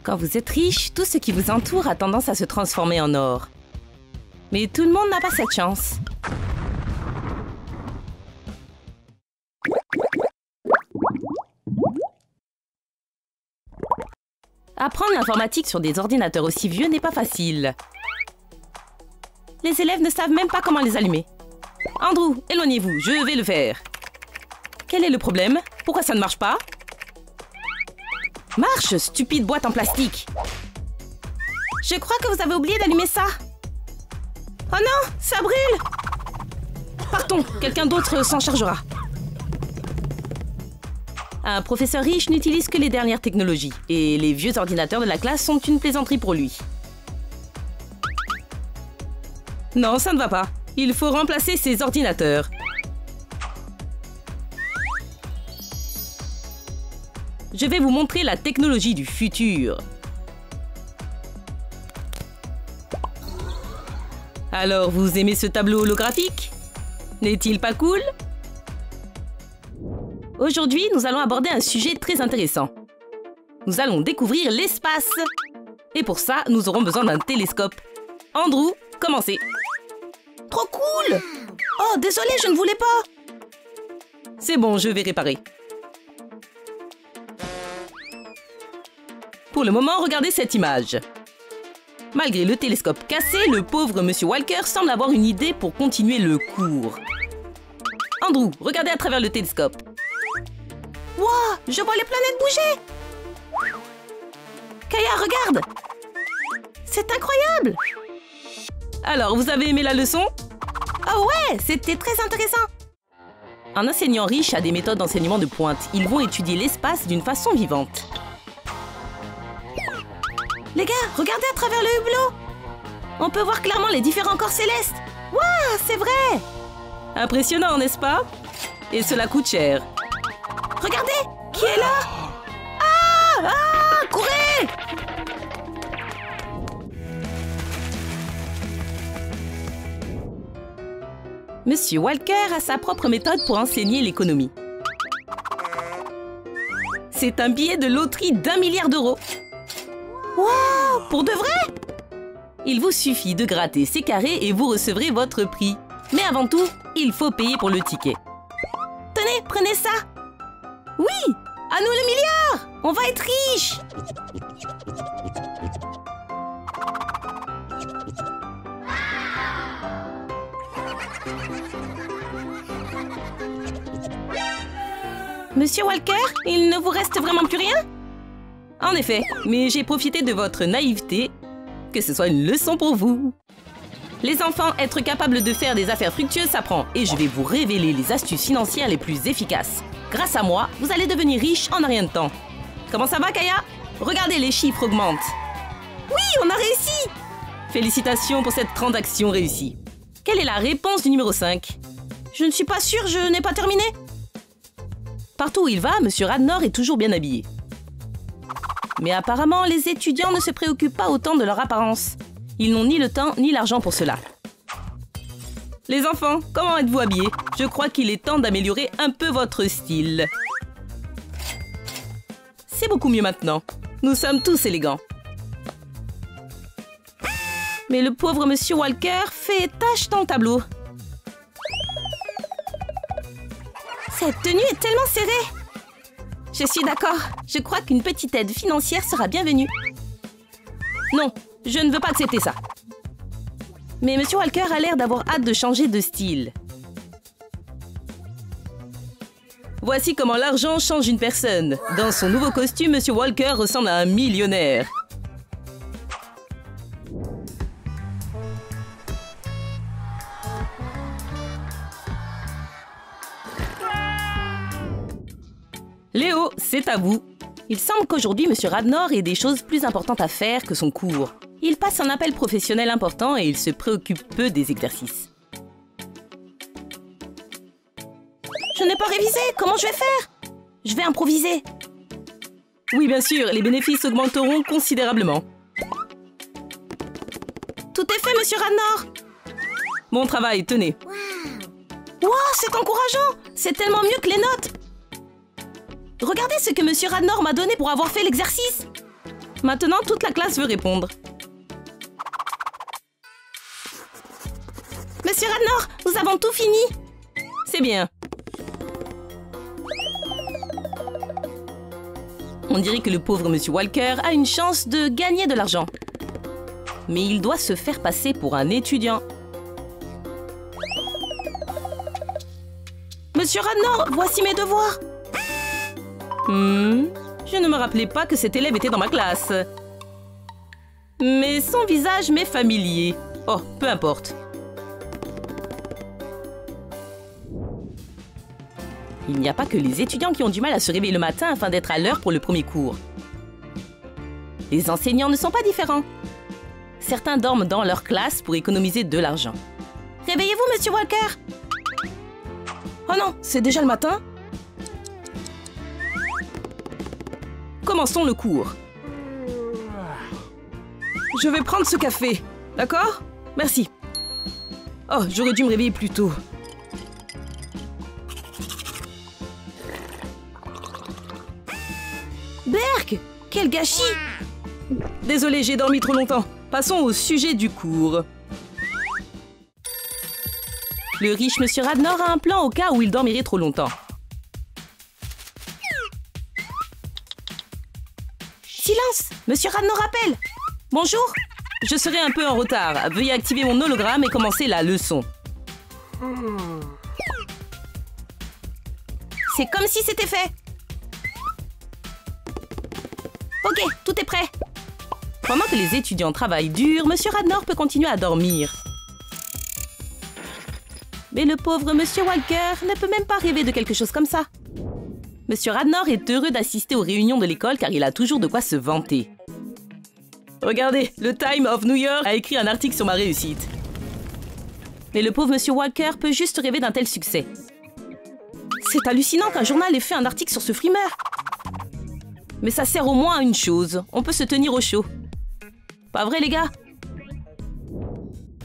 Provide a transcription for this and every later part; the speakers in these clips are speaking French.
Quand vous êtes riche, tout ce qui vous entoure a tendance à se transformer en or. Mais tout le monde n'a pas cette chance. Apprendre l'informatique sur des ordinateurs aussi vieux n'est pas facile. Les élèves ne savent même pas comment les allumer. Andrew, éloignez-vous, je vais le faire. Quel est le problème? Pourquoi ça ne marche pas? Marche, stupide boîte en plastique! Je crois que vous avez oublié d'allumer ça. Oh non, ça brûle! Partons, quelqu'un d'autre s'en chargera. Un professeur riche n'utilise que les dernières technologies, et les vieux ordinateurs de la classe sont une plaisanterie pour lui. Non, ça ne va pas. Il faut remplacer ces ordinateurs. Je vais vous montrer la technologie du futur. Alors, vous aimez ce tableau holographique? N'est-il pas cool? Aujourd'hui, nous allons aborder un sujet très intéressant. Nous allons découvrir l'espace. Et pour ça, nous aurons besoin d'un télescope. Andrew, commencez. Trop cool! Oh, désolé, je ne voulais pas. C'est bon, je vais réparer. Pour le moment, regardez cette image. Malgré le télescope cassé, le pauvre Monsieur Walker semble avoir une idée pour continuer le cours. Andrew, regardez à travers le télescope. Wow, je vois les planètes bouger! Kaya, regarde! C'est incroyable! Alors, vous avez aimé la leçon? Oh ouais, c'était très intéressant! Un enseignant riche a des méthodes d'enseignement de pointe. Ils vont étudier l'espace d'une façon vivante. Les gars, regardez à travers le hublot! On peut voir clairement les différents corps célestes! Waouh, c'est vrai! Impressionnant, n'est-ce pas? Et cela coûte cher. Regardez! Qui est là? Ah! Ah! Courez! Monsieur Walker a sa propre méthode pour enseigner l'économie. C'est un billet de loterie d'1 milliard d'euros. Wow! Pour de vrai? Il vous suffit de gratter ces carrés et vous recevrez votre prix. Mais avant tout, il faut payer pour le ticket. Tenez, prenez ça! Oui! À nous le milliard! On va être riches! Monsieur Walker, il ne vous reste vraiment plus rien? En effet, mais j'ai profité de votre naïveté. Que ce soit une leçon pour vous. Les enfants, être capable de faire des affaires fructueuses s'apprend et je vais vous révéler les astuces financières les plus efficaces. Grâce à moi, vous allez devenir riche en un rien de temps. Comment ça va, Kaya? Regardez, les chiffres augmentent. Oui, on a réussi! Félicitations pour cette transaction réussie. Quelle est la réponse du numéro 5? Je ne suis pas sûre, je n'ai pas terminé. Partout où il va, Monsieur Radnor est toujours bien habillé. Mais apparemment, les étudiants ne se préoccupent pas autant de leur apparence. Ils n'ont ni le temps ni l'argent pour cela. Les enfants, comment êtes-vous habillés? Je crois qu'il est temps d'améliorer un peu votre style. C'est beaucoup mieux maintenant. Nous sommes tous élégants. Mais le pauvre Monsieur Walker fait tache dans le tableau. Cette tenue est tellement serrée. Je suis d'accord. Je crois qu'une petite aide financière sera bienvenue. Non, je ne veux pas accepter ça. Mais Monsieur Walker a l'air d'avoir hâte de changer de style. Voici comment l'argent change une personne. Dans son nouveau costume, Monsieur Walker ressemble à un millionnaire. Léo, c'est à vous. Il semble qu'aujourd'hui, Monsieur Radnor ait des choses plus importantes à faire que son cours. Il passe un appel professionnel important et il se préoccupe peu des exercices. Je n'ai pas révisé, comment je vais faire? Je vais improviser. Oui, bien sûr, les bénéfices augmenteront considérablement. Tout est fait, Monsieur Radnor. Bon travail, tenez. Wow, c'est encourageant. C'est tellement mieux que les notes. Regardez ce que Monsieur Radnor m'a donné pour avoir fait l'exercice. Maintenant, toute la classe veut répondre. Monsieur Radnor, nous avons tout fini. C'est bien. On dirait que le pauvre Monsieur Walker a une chance de gagner de l'argent. Mais il doit se faire passer pour un étudiant. Monsieur Radnor, voici mes devoirs. Je ne me rappelais pas que cet élève était dans ma classe. Mais son visage m'est familier. Oh, peu importe. Il n'y a pas que les étudiants qui ont du mal à se réveiller le matin afin d'être à l'heure pour le premier cours. Les enseignants ne sont pas différents. Certains dorment dans leur classe pour économiser de l'argent. Réveillez-vous, Monsieur Walker! Oh non, c'est déjà le matin? Commençons le cours. Je vais prendre ce café, d'accord? Merci. Oh, j'aurais dû me réveiller plus tôt. Berk! Quel gâchis! Désolé, j'ai dormi trop longtemps. Passons au sujet du cours. Le riche Monsieur Radnor a un plan au cas où il dormirait trop longtemps. Silence! Monsieur Radnor appelle! Bonjour! Je serai un peu en retard. Veuillez activer mon hologramme et commencer la leçon. C'est comme si c'était fait. Ok, tout est prêt. Pendant que les étudiants travaillent dur, Monsieur Radnor peut continuer à dormir. Mais le pauvre Monsieur Walker ne peut même pas rêver de quelque chose comme ça. Monsieur Radnor est heureux d'assister aux réunions de l'école car il a toujours de quoi se vanter. Regardez, le Time of New York a écrit un article sur ma réussite. Mais le pauvre Monsieur Walker peut juste rêver d'un tel succès. C'est hallucinant qu'un journal ait fait un article sur ce frimeur. Mais ça sert au moins à une chose, on peut se tenir au chaud. Pas vrai les gars?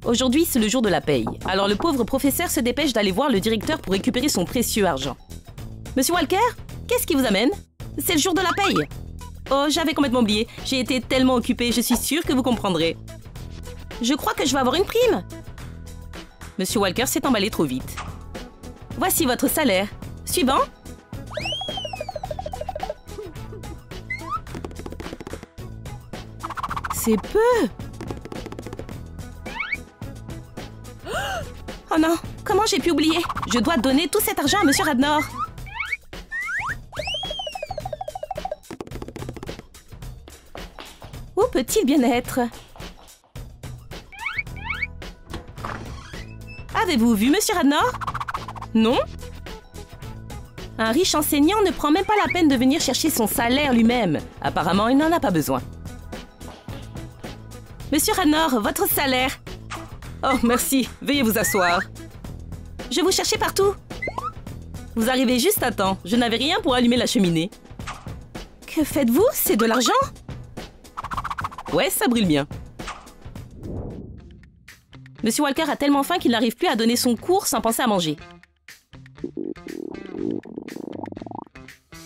Aujourd'hui, c'est le jour de la paye. Alors le pauvre professeur se dépêche d'aller voir le directeur pour récupérer son précieux argent. Monsieur Walker, qu'est-ce qui vous amène? C'est le jour de la paye. Oh, j'avais complètement oublié. J'ai été tellement occupée, je suis sûre que vous comprendrez. Je crois que je vais avoir une prime. Monsieur Walker s'est emballé trop vite. Voici votre salaire. Suivant. C'est peu. Oh non, comment j'ai pu oublier? Je dois donner tout cet argent à Monsieur Radnor. Où peut-il bien être? Avez-vous vu Monsieur Radnor? Non? Un riche enseignant ne prend même pas la peine de venir chercher son salaire lui-même. Apparemment, il n'en a pas besoin. Monsieur Radnor, votre salaire. Oh, merci. Veuillez vous asseoir. Je vous cherchais partout. Vous arrivez juste à temps. Je n'avais rien pour allumer la cheminée. Que faites-vous? C'est de l'argent? Ouais, ça brûle bien. Monsieur Walker a tellement faim qu'il n'arrive plus à donner son cours sans penser à manger.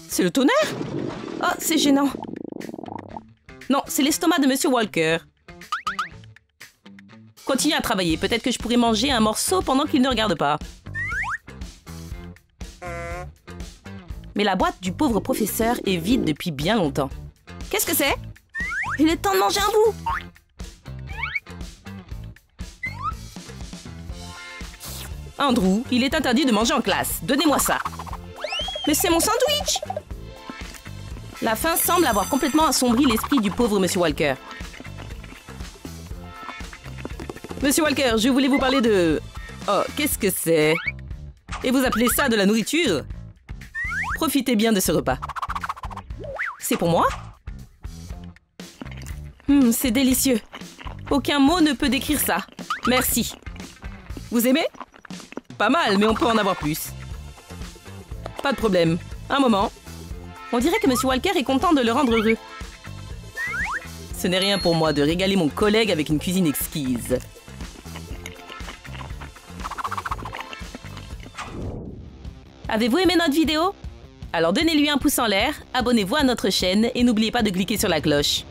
C'est le tonnerre? Oh, c'est gênant. Non, c'est l'estomac de Monsieur Walker. Continuez à travailler. Peut-être que je pourrais manger un morceau pendant qu'il ne regarde pas. Mais la boîte du pauvre professeur est vide depuis bien longtemps. Qu'est-ce que c'est? Il est temps de manger un bout. Andrew, il est interdit de manger en classe. Donnez-moi ça. Mais c'est mon sandwich! La faim semble avoir complètement assombri l'esprit du pauvre Monsieur Walker. Monsieur Walker, je voulais vous parler de... Oh, qu'est-ce que c'est? Et vous appelez ça de la nourriture? Profitez bien de ce repas. C'est pour moi? C'est délicieux. Aucun mot ne peut décrire ça. Merci. Vous aimez? Pas mal, mais on peut en avoir plus. Pas de problème. Un moment. On dirait que Monsieur Walker est content de le rendre heureux. Ce n'est rien pour moi de régaler mon collègue avec une cuisine exquise. Avez-vous aimé notre vidéo? Alors donnez-lui un pouce en l'air, abonnez-vous à notre chaîne et n'oubliez pas de cliquer sur la cloche.